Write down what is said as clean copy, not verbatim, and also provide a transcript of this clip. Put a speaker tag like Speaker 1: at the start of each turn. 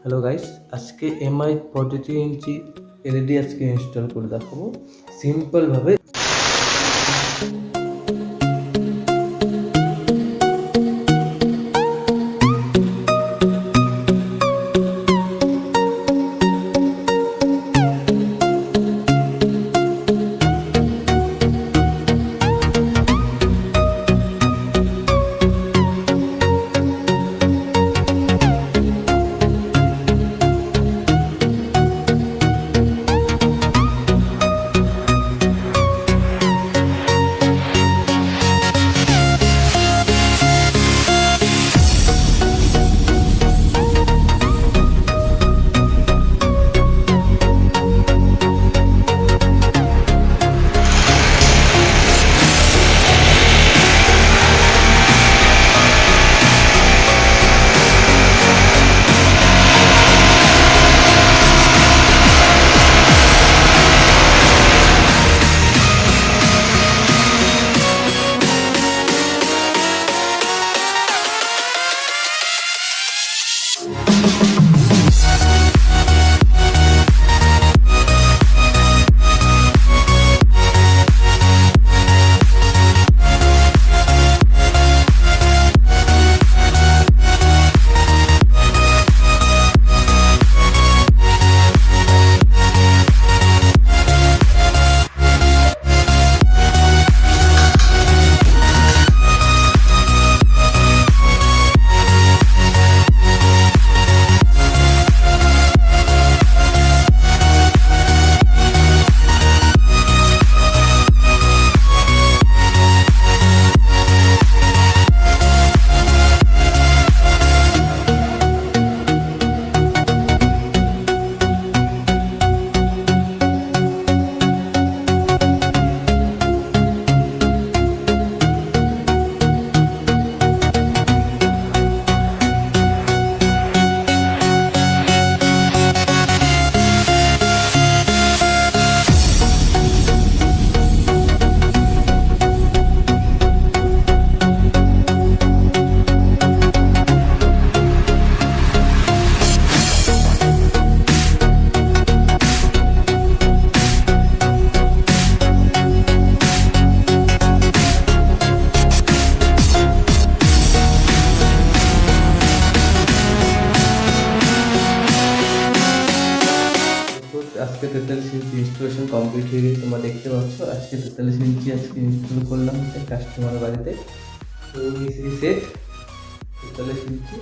Speaker 1: Hello guys, আজকে MI 43 inch LED আজকে install করে দেখাবো সিম্পল ভাবে। আজকে 43 ইঞ্চি ইনস্টলেশন কমপ্লিট হয়ে গেছে, তোমরা দেখতে পাচ্ছ। আজকে 43 ইঞ্চি আজকে ইনস্টল করলাম কাস্টমারের বাড়িতে। তো সেট 43 ইঞ্চি